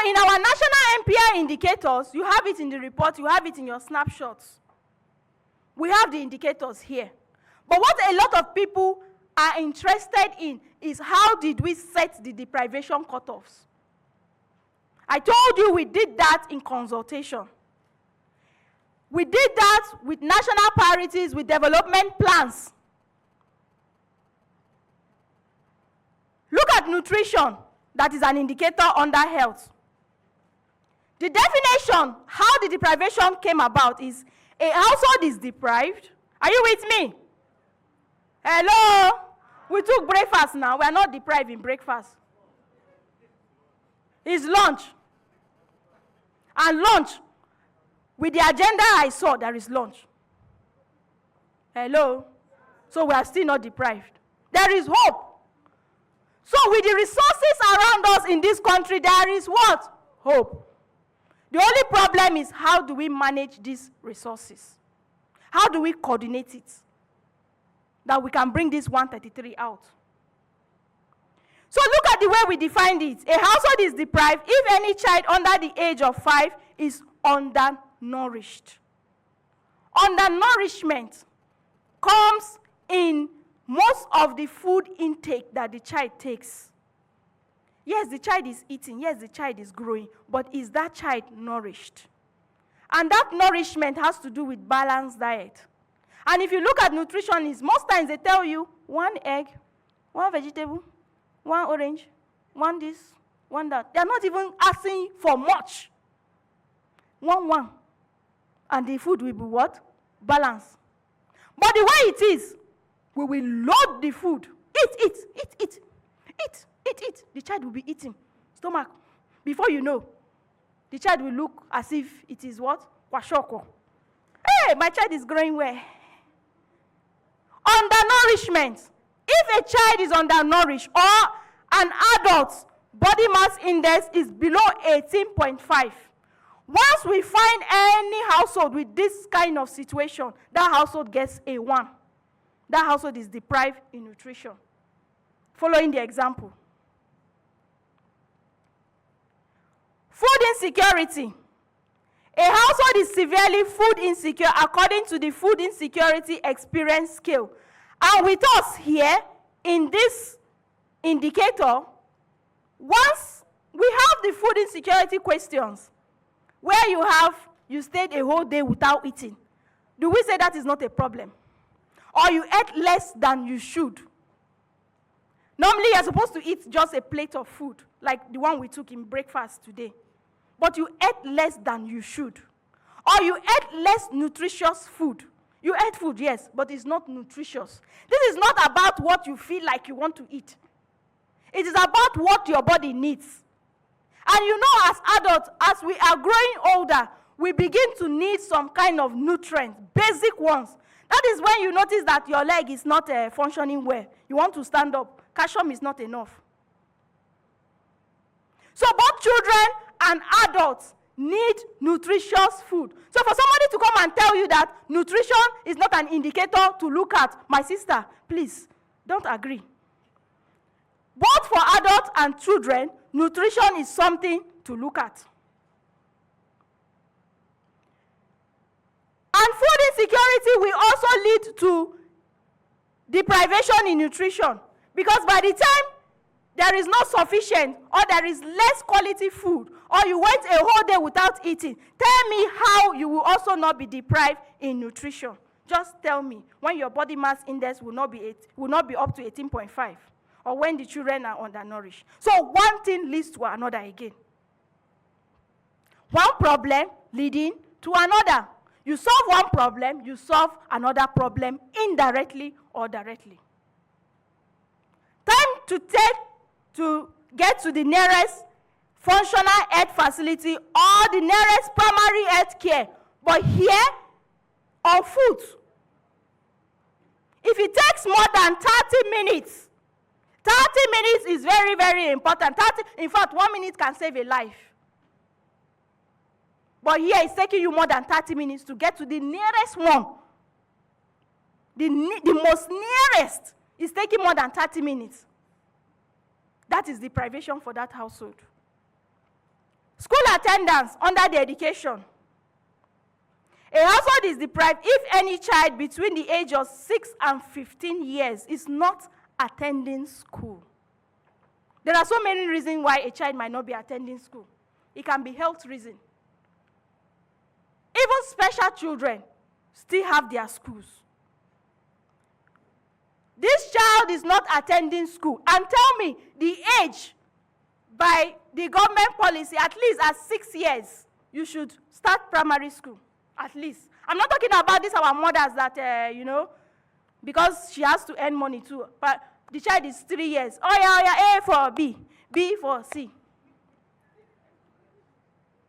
in our national MPI indicators, you have it in the report, you have it in your snapshots. We have the indicators here. But what a lot of people are interested in is how did we set the deprivation cutoffs? I told you we did that in consultation. We did that with national priorities, with development plans. Look at nutrition, that is an indicator under health. The definition, how the deprivation came about is, a household is deprived. Are you with me? Hello? We took breakfast now. We are not deprived in breakfast. It's lunch. And lunch, with the agenda I saw, there is lunch. Hello? So we are still not deprived. There is hope. So with the resources around us in this country, there is what? Hope. The only problem is, how do we manage these resources? How do we coordinate it? That we can bring this 133 out. So look at the way we defined it. A household is deprived if any child under the age of 5 is undernourished. Undernourishment comes in most of the food intake that the child takes. Yes, the child is eating. Yes, the child is growing. But is that child nourished? And that nourishment has to do with balanced diet. And if you look at nutritionists, most times they tell you 1 egg, 1 vegetable, 1 orange, 1 this, 1 that. They are not even asking for much. 1. And the food will be what? Balanced. But the way it is, we will load the food. Eat. The child will be eating. Stomach. Before you know, the child will look as if it is what? Kwashoko. Hey, my child is growing well. Undernourishment. If a child is undernourished or an adult's body mass index is below 18.5, once we find any household with this kind of situation, that household gets a 1. That household is deprived in nutrition. Following the example. Food insecurity. A household is severely food insecure according to the food insecurity experience scale. And with us here, in this indicator, once we have the food insecurity questions, where you stayed a whole day without eating, do we say that is not a problem? Or you ate less than you should? Normally, you're supposed to eat just a plate of food, like the one we took in breakfast today. But you ate less than you should. Or you ate less nutritious food. You ate food, yes, but it's not nutritious. This is not about what you feel like you want to eat. It is about what your body needs. And you know, as adults, as we are growing older, we begin to need some kind of nutrients, basic ones. That is when you notice that your leg is not functioning well. You want to stand up. Calcium is not enough. So both children and adults need nutritious food. So for somebody to come and tell you that nutrition is not an indicator to look at, my sister, please, don't agree. Both for adults and children, nutrition is something to look at. And food insecurity will also lead to deprivation in nutrition. Because by the time there is not sufficient or there is less quality food or you went a whole day without eating, tell me how you will also not be deprived in nutrition. Just tell me when your body mass index will not be up to 18.5 or when the children are undernourished. So one thing leads to another again. One problem leading to another. You solve one problem, you solve another problem indirectly or directly. Time to get to the nearest functional health facility or the nearest primary health care. But here, on foot, if it takes more than 30 minutes, 30 minutes is very, very important. In fact, 1 minute can save a life. But here it's taking you more than 30 minutes to get to the nearest one. The most nearest is taking more than 30 minutes. That is deprivation for that household. School attendance under the education. A household is deprived if any child between the age of 6 and 15 years is not attending school. There are so many reasons why a child might not be attending school. It can be health reason. Even special children still have their schools. This child is not attending school. And tell me, the age by the government policy, at least at 6 years, you should start primary school. At least. I'm not talking about this, our mothers that, because she has to earn money too. But the child is 3 years. Oh, yeah, A for B, B for C.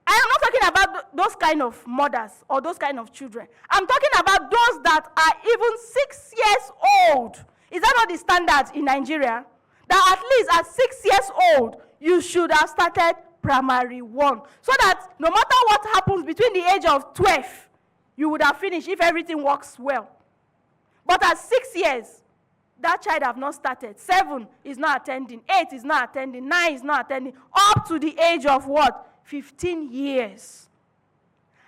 I am not talking about those kind of mothers or those kind of children. I'm talking about those that are even 6 years old. Is that not the standard in Nigeria? That at least at 6 years old, you should have started primary 1. So that no matter what happens between the age of 12, you would have finished if everything works well. But at 6 years, that child have not started. 7 is not attending. 8 is not attending. 9 is not attending. Up to the age of what? 15 years.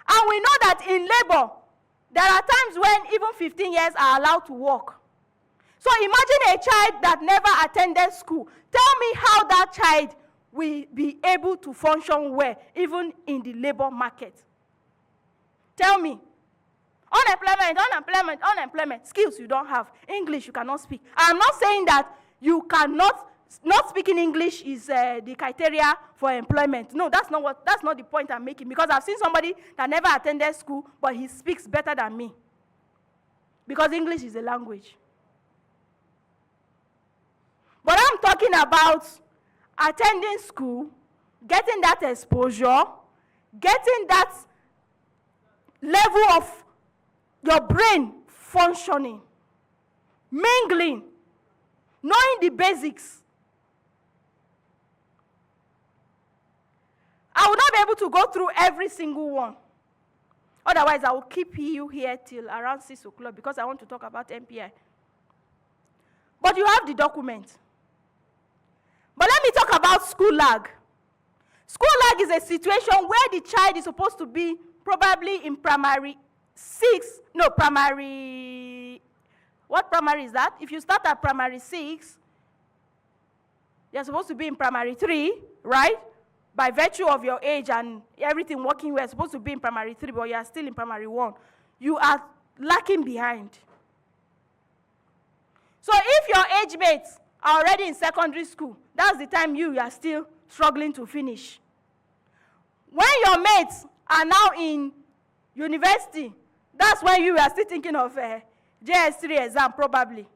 And we know that in labor, there are times when even 15 years are allowed to work. So imagine a child that never attended school. Tell me how that child will be able to function well, even in the labor market. Tell me. Unemployment. Skills you don't have. English you cannot speak. I'm not saying that you cannot, not speaking English is the criteria for employment. No, that's not the point I'm making. Because I've seen somebody that never attended school, but he speaks better than me. Because English is a language. But I'm talking about attending school, getting that exposure, getting that level of your brain functioning, mingling, knowing the basics. I will not be able to go through every single one. Otherwise, I will keep you here till around 6 o'clock because I want to talk about MPI. But you have the document. But let me talk about school lag. School lag is a situation where the child is supposed to be probably in primary 6. No, primary... What primary is that? If you start at primary 6, you're supposed to be in primary 3, right? By virtue of your age and everything working well, you're supposed to be in primary 3, but you are still in primary 1. You are lacking behind. So if your age mates are already in secondary school, that's the time you are still struggling to finish. When your mates are now in university, that's when you are still thinking of JS3 exam probably.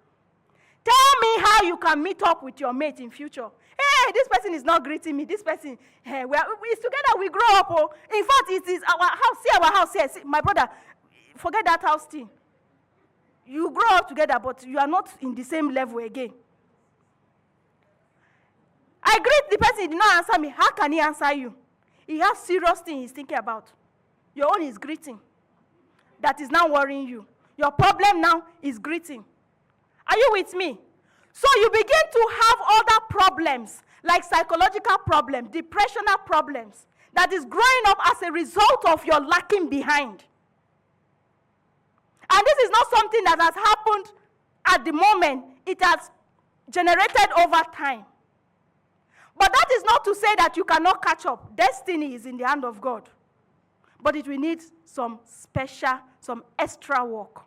Tell me how you can meet up with your mate in future. Hey, this person is not greeting me. This person, hey, we're together, we grow up. Oh. In fact, it is our house. See our house here. See, my brother, forget that house thing. You grow up together, but you are not in the same level again. I greet the person, he did not answer me. How can he answer you? He has serious things he's thinking about. Your own is greeting. That is now worrying you. Your problem now is greeting. Are you with me? So you begin to have other problems, like psychological problems, depressional problems, that is growing up as a result of your lacking behind. And this is not something that has happened at the moment. It has generated over time. But that is not to say that you cannot catch up. Destiny is in the hand of God. But it will need some special, some extra work.